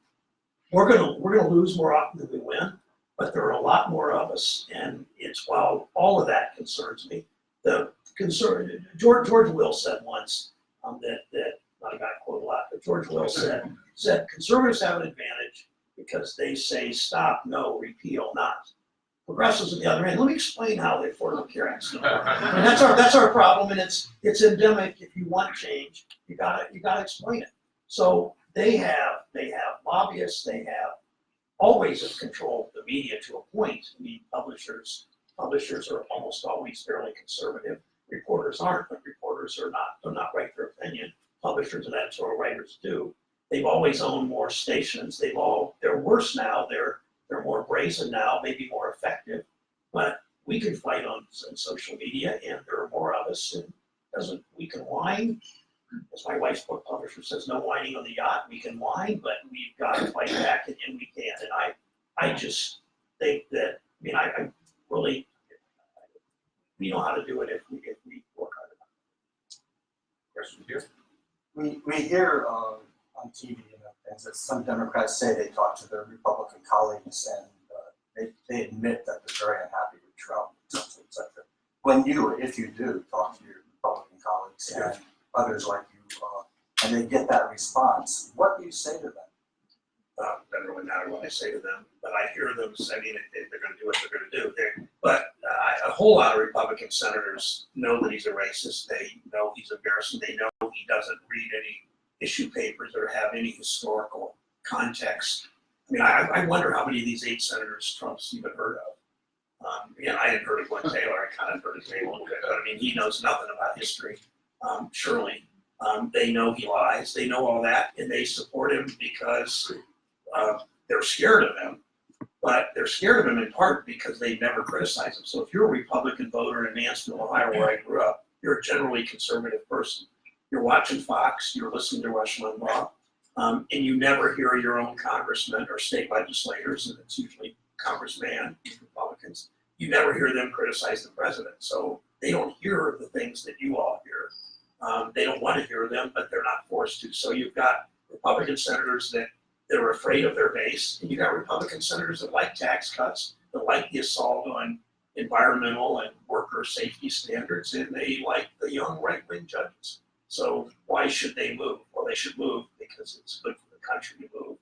we're gonna lose more often than we win, but there are a lot more of us, and it's, while all of that concerns me, the concern, George Will said once, that not a guy I quote a lot, but George Will said conservatives have an advantage because they say stop, no, repeal, not. Progressives on the other end, let me explain how the Affordable Care Act's going to work. I mean, that's our problem, and it's endemic. If you want change, you gotta explain it. So they have lobbyists, they have always have controlled the media to a point. I mean, publishers are almost always fairly conservative. Reporters aren't, but reporters are not write their opinion. Publishers and editorial writers do. They've always owned more stations. They're worse now. They're more brazen now, maybe more effective. But we can fight on social media, and there are more of us. And we can whine. As my wife's book publisher says, no whining on the yacht. We can whine, but we've got to fight back, and we can. And I just think that, I mean, I really, we know how to do it if we work hard enough. Question here? We hear on TV things that some Democrats say they talk to their Republican colleagues, and they admit that they're very unhappy with Trump, et cetera. When if you do talk to your Republican colleagues and others like you, and they get that response, what do you say to them? Doesn't really matter what I say to them, but I hear them say, I mean, they're going to do what they're going to do. But a whole lot of Republican senators know that he's a racist. They know he's embarrassing. They know he doesn't read any issue papers or have any historical context. I mean, I wonder how many of these 8 senators Trump's even heard of. I hadn't heard of Glenn Taylor. I kind of heard his name a little bit, but I mean, he knows nothing about history. Surely, they know he lies. They know all that, and they support him because they're scared of him. But they're scared of him in part because they never criticize him. So if you're a Republican voter in Mansfield, Ohio, where I grew up, you're a generally conservative person. You're watching Fox, you're listening to Rush Limbaugh, and you never hear your own congressmen or state legislators, and it's usually congressman, Republicans. You never hear them criticize the president. So they don't hear the things that you all hear. They don't want to hear them, but they're not forced to. So you've got Republican senators that are afraid of their base, and you got Republican senators that like tax cuts, that like the assault on environmental and worker safety standards, and they like the young right-wing judges. So why should they move? Well, they should move because it's good for the country to move.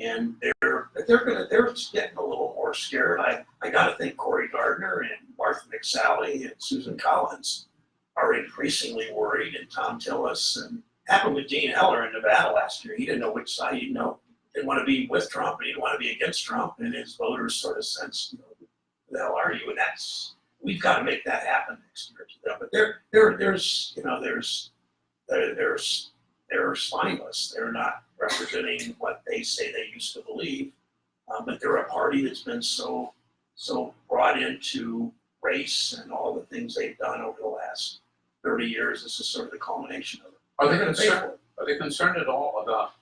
And they're getting a little more scared. I gotta think Cory Gardner and Martha McSally and Susan Collins are increasingly worried, and Tom Tillis, and happened with Dean Eller in Nevada last year. He didn't know which side, he didn't want to be with Trump, and he didn't want to be against Trump, and his voters sort of sensed, who the hell are you? And we've got to make that happen next year to them. But they're spineless. They're not representing what they say they used to believe. But they're a party that's been so brought into race and all the things they've done over the last 30 years. This is sort of the culmination of it. Are they concerned at all about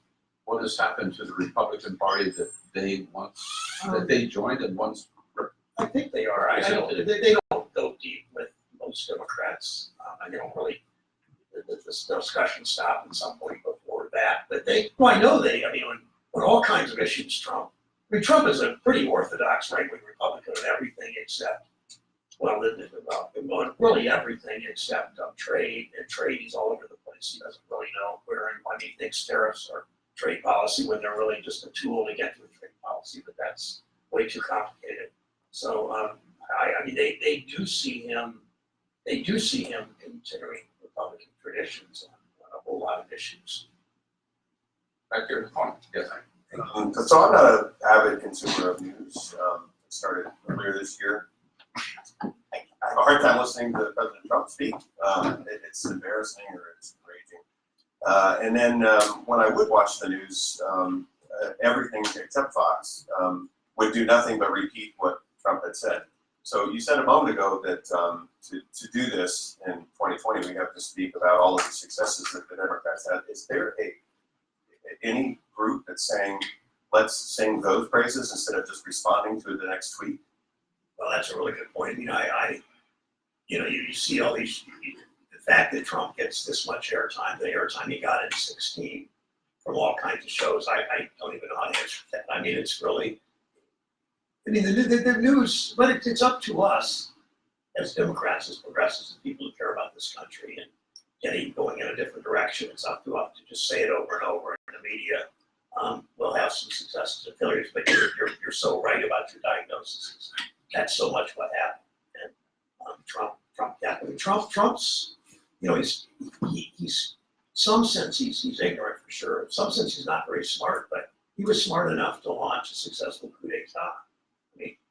what has happened to the Republican Party that they joined and once? I think they are. They don't go deep with most Democrats. I don't really. The discussion stopped at some point before that. But I know when all kinds of issues Trump is a pretty orthodox right-wing Republican in everything except, really everything except trade. And trade, he's all over the place. He doesn't really know where and when he thinks tariffs are trade policy when they're really just a tool to get to a trade policy, but that's way too complicated. So they do see him continuing Republican traditions on a whole lot of issues. Back here, yes. So I'm not an avid consumer of news. It started earlier this year. I have a hard time listening to President Trump speak. It's embarrassing or it's enraging. And then when I would watch the news, everything except Fox would do nothing but repeat what Trump had said. So you said a moment ago that to do this in 2020, we have to speak about all of the successes that the Democrats had. Is there any group that's saying, let's sing those praises instead of just responding to the next tweet? Well, that's a really good point. You see all these, the fact that Trump gets this much airtime, the airtime he got in 2016 from all kinds of shows, I don't even know how to answer that. It's really, the news, but it's up to us as Democrats, as progressives, as people who care about this country and going in a different direction. It's up to us to just say it over and over in the media. We'll have some successes and failures, but you're so right about your diagnosis. That's so much what happened. And Trump's, he's some sense he's ignorant for sure. In some sense he's not very smart, but he was smart enough to launch a successful coup d'etat.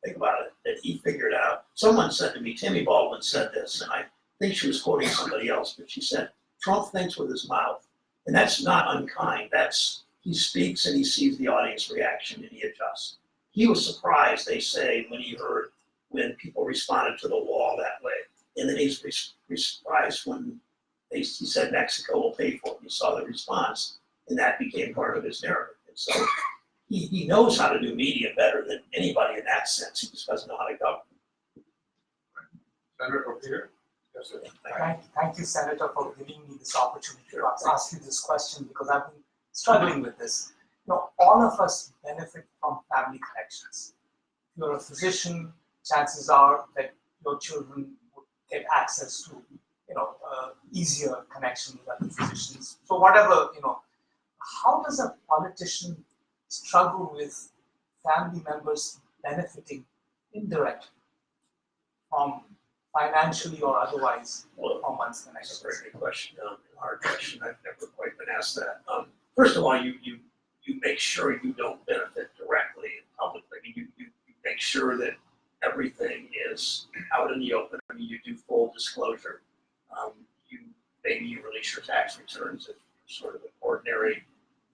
Think about it, that he figured out. Someone said to me, Tammy Baldwin said this, and I think she was quoting somebody else, but she said, Trump thinks with his mouth. And that's not unkind. He speaks and he sees the audience reaction and he adjusts. He was surprised, they say, when people responded to the wall that way. And then he's surprised when he said Mexico will pay for it. He saw the response, and that became part of his narrative. And so he knows how to do media better than anybody in that sense. He just doesn't know how to govern. Senator, over here. Yes, sir. Thank you, Senator, for giving me this opportunity to ask you this question, because I've been struggling with this. All of us benefit from family connections. If you're a physician, chances are that your children would get access to, easier connection with other physicians. So whatever, how does a politician struggle with family members benefiting indirectly from financially or otherwise from one's connections? That's a very good question, hard question. I've never quite been asked that. First of all, you make sure you don't benefit directly and publicly. You make sure that everything is out in the open. You do full disclosure. Maybe you release your tax returns if you're sort of an ordinary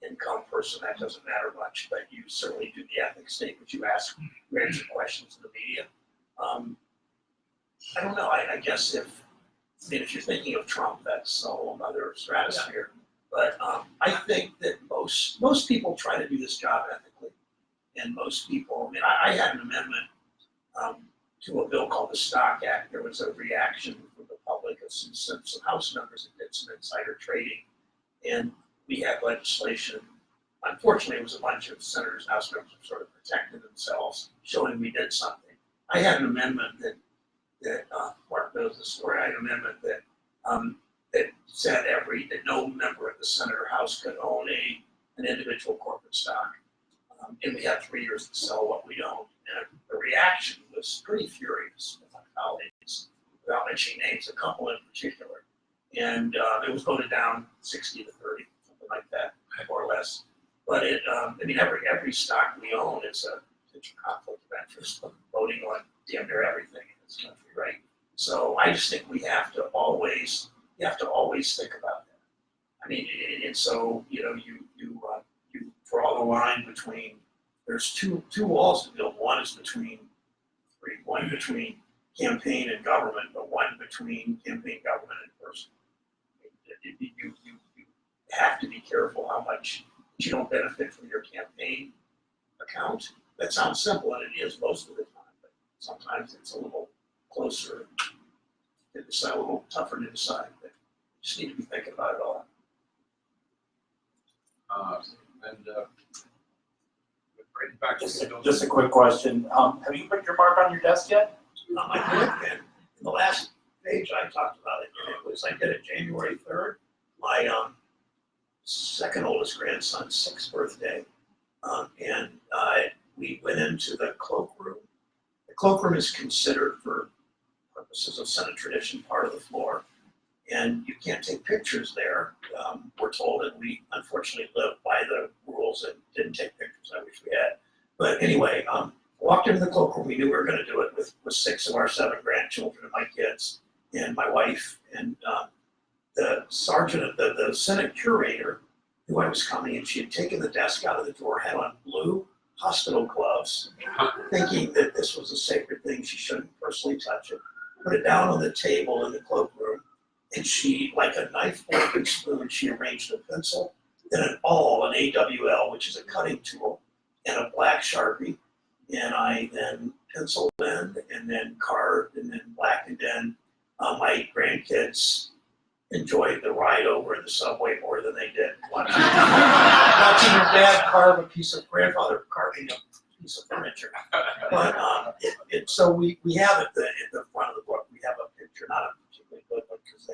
income person. That doesn't matter much, but you certainly do the ethics statement. You answer questions in the media. I don't know. I guess if you're thinking of Trump, that's a whole other stratosphere. But I think that most people try to do this job ethically, and most people. I had an amendment to a bill called the Stock Act. There was a reaction from the public of some House members that did some insider trading, and we had legislation. Unfortunately, it was a bunch of senators and House members who sort of protected themselves, showing we did something. I had an amendment that Mark knows the story. I had an amendment that said that no member of the Senate or House could own an individual corporate stock. And we had 3 years to sell what we owned. And the reaction was pretty furious with my colleagues, without mentioning names, a couple in particular. And it was voted down 60 to 30, something like that, more or less. But it, I mean, every stock we own is a conflict of interest, voting on damn near everything in this country, right? So I just think you have to always think about that. I mean, and so, you know, you draw the line between, there's two walls to build. One between campaign and government, but one between campaign, government, and person. You have to be careful how much you don't benefit from your campaign account. That sounds simple, and it is most of the time, but sometimes it's a little closer to decide, a little tougher to decide. But you just need to be thinking about it all. Back to Just a quick question. Have you put your mark on your desk yet? I did, and in the last page I talked about it, and it was, I did it January 3rd, my second oldest grandson's 6th birthday. And we went into the cloakroom. The cloakroom is considered, for purposes of Senate tradition, part of the floor. And you can't take pictures there, we're told, and we unfortunately lived by the rules and didn't take pictures. I wish we had. But anyway, walked into the cloakroom. We knew we were going to do it with 6 of our 7 grandchildren and my kids and my wife. And the sergeant, the Senate curator, knew I was coming, and she had taken the desk out of the drawer, had on blue hospital gloves, thinking that this was a sacred thing. She shouldn't personally touch it. Put it down on the table in the cloakroom. And she, like a knife, fork, and spoon, she arranged a pencil, then an awl, an AWL, which is a cutting tool, and a black Sharpie. And I then penciled in, and then carved, and then blackened in. My grandkids enjoyed the ride over in the subway more than they did watching their dad carve a piece of, grandfather carving a piece of furniture. But so we have at the front of the book, we have a picture, not a particularly good one, because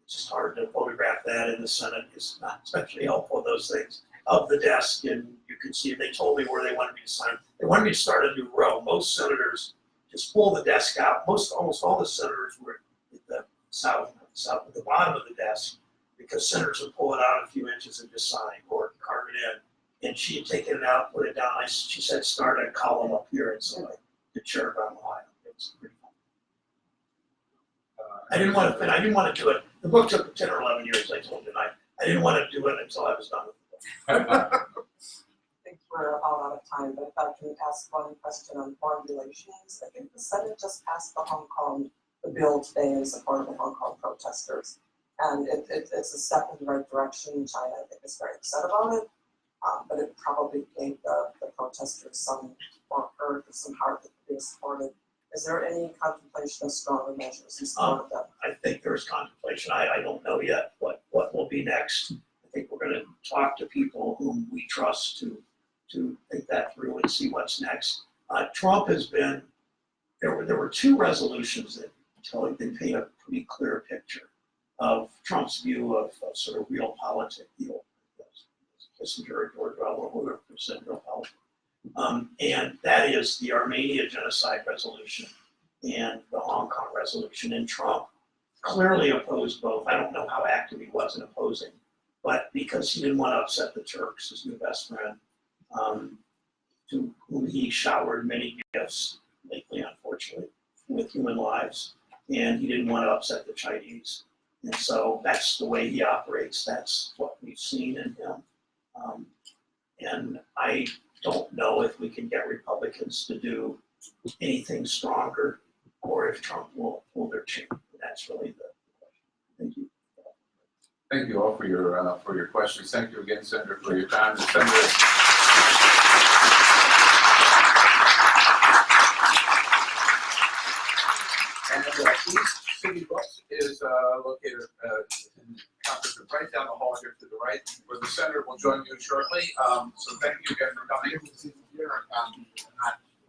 it's just hard to photograph that in the Senate. It's not especially helpful, those things, of the desk. And you can see, they told me where they wanted me to sign. They wanted me to start a new row. Most senators just pull the desk out. Almost all the senators were at the south, at the bottom of the desk, because senators would pull it out a few inches and just sign or carve it in. And she had taken it out, put it down. She said, start a column up here. And so I did Sherrod Brown Ohio. It was pretty fun. I didn't want to do it. The book took 10 or 11 years, I told you, and I didn't want to do it until I was done with the book. I think we're about out of time, but if I can ask one question on foreign relations. I think the Senate just passed the bill today in support of the Hong Kong protesters. And it's a step in the right direction. China, I think, is very upset about it, but it probably gave the protesters some more hurt or some heart that they supported. Is there any contemplation of stronger measures in support of them? I think there's contemplation. I don't know yet what will be next. I think we're going to talk to people whom we trust to think that through and see what's next. Trump has been, there were 2 resolutions that they paint a pretty clear picture of Trump's view of sort of real politics, Kissinger or George Orwell, whoever said real politics. And that is the Armenia genocide resolution and the Hong Kong resolution. And Trump clearly opposed both. I don't know how active he was in opposing, but because he didn't want to upset the Turks, his new best friend, to whom he showered many gifts, lately, unfortunately, with human lives. And he didn't want to upset the Chinese. And so that's the way he operates. That's what we've seen in him. And I don't know if we can get Republicans to do anything stronger, or if Trump will pull their chain. That's really the question. Thank you. Thank you all for your questions. Thank you again, Senator, for your time. Senator. And East City Bus is located in conference room right down the hall here to the right, where the senator will join you shortly. So thank you again for coming.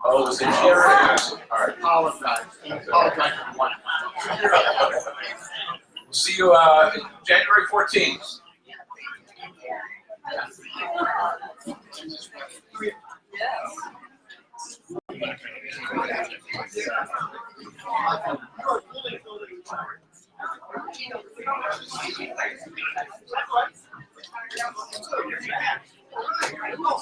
Oh, it was in here? Yes. All right. Apologize. Apologize for one. We'll see you January 14th. Well,